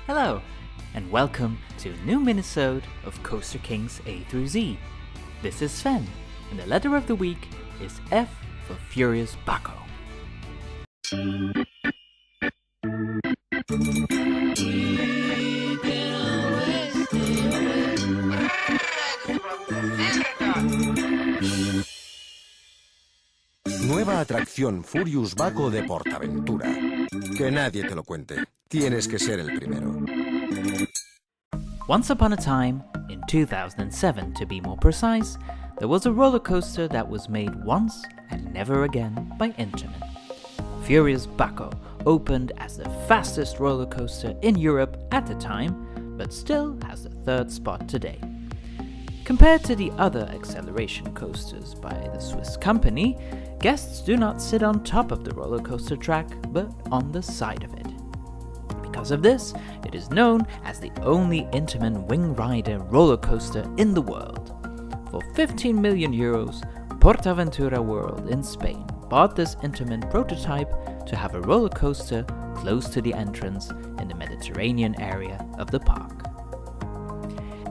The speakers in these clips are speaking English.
Hello, and welcome to a new Minisode of Coaster Kings A through Z. This is Sven, and the letter of the week is F for Furius Baco. Nueva atracción Furius Baco de PortAventura. Que nadie te lo cuente. Tienes que ser el primero. Once upon a time, in 2007 to be more precise, there was a roller coaster that was made once and never again by Intamin. Furius Baco opened as the fastest roller coaster in Europe at the time, but still has the third spot today. Compared to the other acceleration coasters by the Swiss company, guests do not sit on top of the roller coaster track, but on the side of it. Because of this, it is known as the only Intamin wing rider roller coaster in the world. For 15 million euros, PortAventura World in Spain bought this Intamin prototype to have a roller coaster close to the entrance in the Mediterranean area of the park.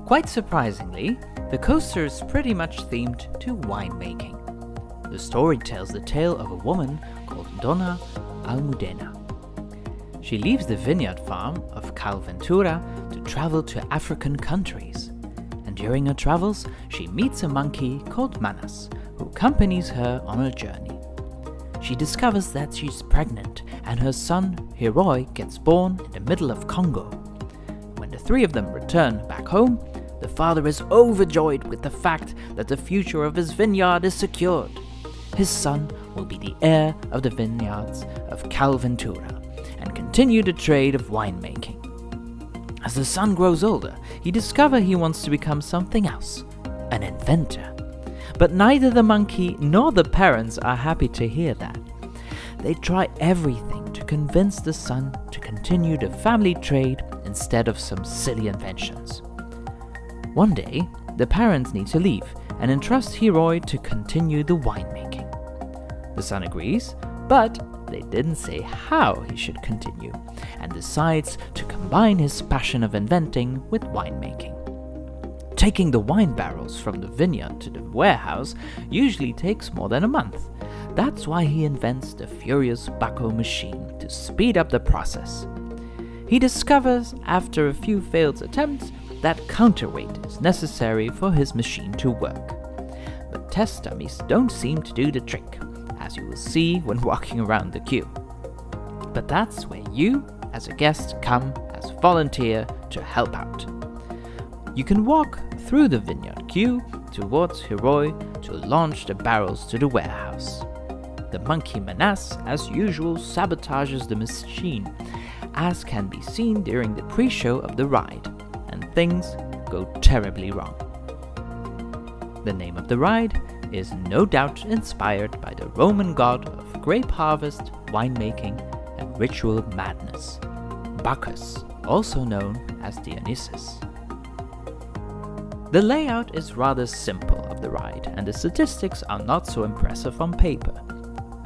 Quite surprisingly, the coaster is pretty much themed to winemaking. The story tells the tale of a woman called Donna Almudena. She leaves the vineyard farm of Aventura to travel to African countries, and during her travels she meets a monkey called Manas, who accompanies her on her journey. She discovers that she's pregnant, and her son Hiroi gets born in the middle of Congo. When the three of them return back home, the father is overjoyed with the fact that the future of his vineyard is secured. His son will be the heir of the vineyards of Aventura and continue the trade of winemaking. As the son grows older, he discovers he wants to become something else, an inventor. But neither the monkey nor the parents are happy to hear that. They try everything to convince the son to continue the family trade instead of some silly inventions. One day, the parents need to leave and entrust Hiroi to continue the winemaking. The son agrees, but they didn't say how he should continue, and decides to combine his passion of inventing with winemaking. Taking the wine barrels from the vineyard to the warehouse usually takes more than a month. That's why he invents the Furius Baco machine to speed up the process. He discovers, after a few failed attempts, that counterweight is necessary for his machine to work. But test dummies don't seem to do the trick, as you will see when walking around the queue. But that's where you, as a guest, come as volunteer to help out. You can walk through the vineyard queue towards Hiroi to launch the barrels to the warehouse. The monkey Manas, as usual, sabotages the machine, as can be seen during the pre-show of the ride, and things go terribly wrong. The name of the ride is no doubt inspired by the Roman god of grape harvest, winemaking, and ritual madness, Bacchus, also known as Dionysus. The layout is rather simple of the ride, and the statistics are not so impressive on paper.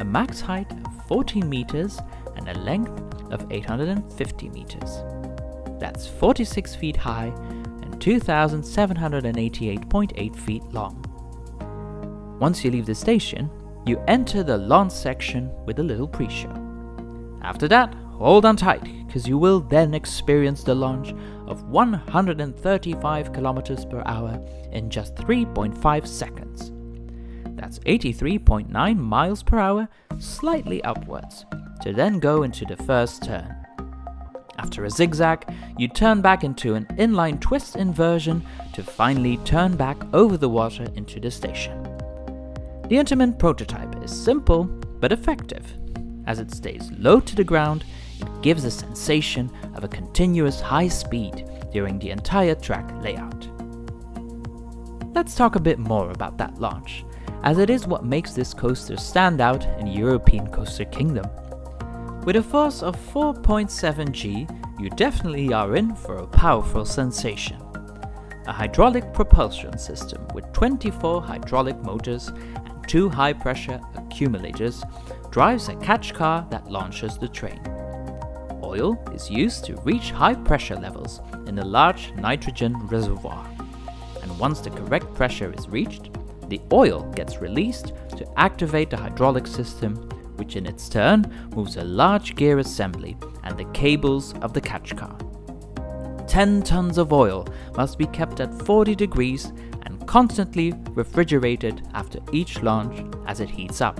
A max height of 14 meters and a length of 850 meters. That's 46 feet high and 2,788.8 feet long. Once you leave the station, you enter the launch section with a little pre-show. After that, hold on tight, because you will then experience the launch of 135 kilometers per hour in just 3.5 seconds. That's 83.9 miles per hour, slightly upwards, to then go into the first turn. After a zigzag, you turn back into an inline twist inversion to finally turn back over the water into the station. The Intamin prototype is simple but effective. As it stays low to the ground, it gives a sensation of a continuous high speed during the entire track layout. Let's talk a bit more about that launch, as it is what makes this coaster stand out in European Coaster Kingdom. With a force of 4.7 G, you definitely are in for a powerful sensation. A hydraulic propulsion system with 24 hydraulic motors and 2 high-pressure accumulators drives a catch car that launches the train. oil is used to reach high pressure levels in a large nitrogen reservoir. And once the correct pressure is reached, the oil gets released to activate the hydraulic system, which in its turn moves a large gear assembly and the cables of the catch car. 10 tons of oil must be kept at 40 degrees and constantly refrigerated after each launch as it heats up.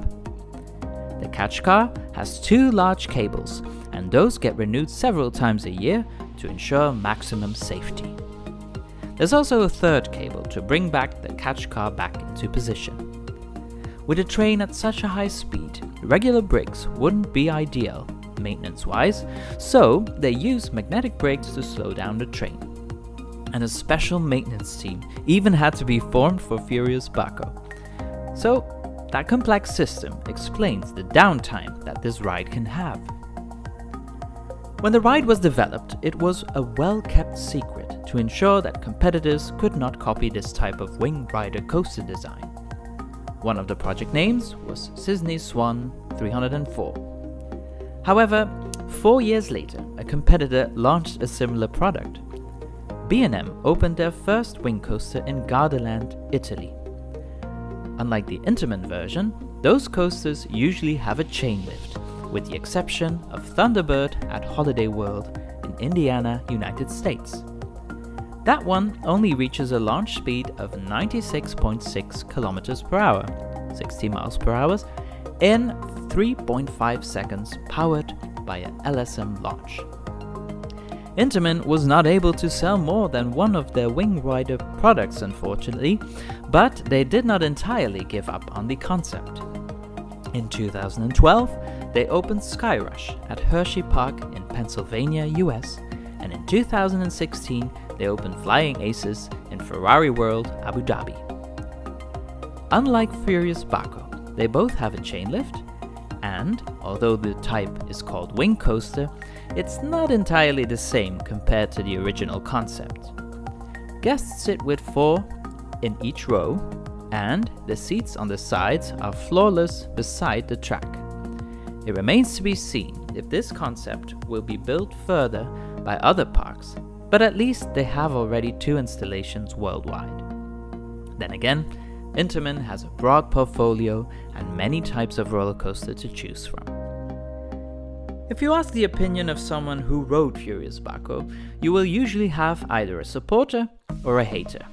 The catch car has 2 large cables, and those get renewed several times a year to ensure maximum safety. There's also a third cable to bring back the catch car back into position. With a train at such a high speed, regular brakes wouldn't be ideal maintenance-wise, so they use magnetic brakes to slow down the train. And a special maintenance team even had to be formed for Furius Baco. So, that complex system explains the downtime that this ride can have. When the ride was developed, it was a well-kept secret to ensure that competitors could not copy this type of wing rider coaster design. One of the project names was Sydney Swan 304. However, 4 years later, a competitor launched a similar product. B&M opened their first wing coaster in Gardaland, Italy. Unlike the Intamin version, those coasters usually have a chain lift, with the exception of Thunderbird at Holiday World in Indiana, United States. That one only reaches a launch speed of 96.6 kilometers per hour, 60 miles per hour, in 3.5 seconds, powered by a LSM launch. Intamin was not able to sell more than one of their wing rider products, unfortunately, but they did not entirely give up on the concept. In 2012, they opened Skyrush at Hershey Park in Pennsylvania, US, and in 2016, they opened Flying Aces in Ferrari World, Abu Dhabi. Unlike Furius Baco, they both have a chain lift, and although the type is called wing coaster, it's not entirely the same compared to the original concept. Guests sit with 4 in each row, and the seats on the sides are floorless beside the track. It remains to be seen if this concept will be built further by other parks, but at least they have already 2 installations worldwide. Then again, Intamin has a broad portfolio and many types of roller coaster to choose from. If you ask the opinion of someone who rode Furius Baco, you will usually have either a supporter or a hater.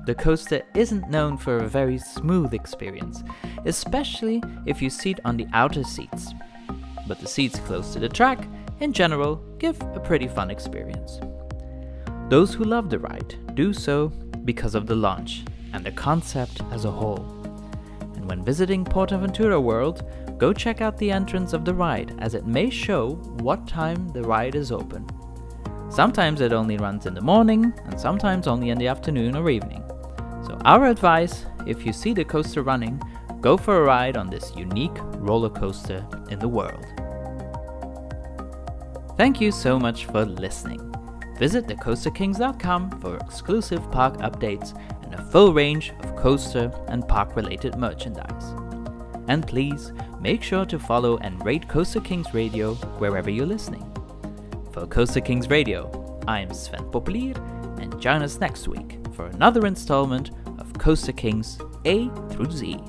The coaster isn't known for a very smooth experience, especially if you sit on the outer seats. But the seats close to the track, in general, give a pretty fun experience. Those who love the ride do so because of the launch and the concept as a whole. And when visiting PortAventura World, go check out the entrance of the ride, as it may show what time the ride is open. Sometimes it only runs in the morning, and sometimes only in the afternoon or evening. So our advice, if you see the coaster running, go for a ride on this unique roller coaster in the world. Thank you so much for listening. Visit thecoasterkings.com for exclusive park updates and a full range of coaster and park related merchandise. And please make sure to follow and rate Coaster Kings Radio wherever you're listening. For Coaster Kings Radio, I'm Sven Populier, and join us next week for another installment of Coaster Kings A through Z.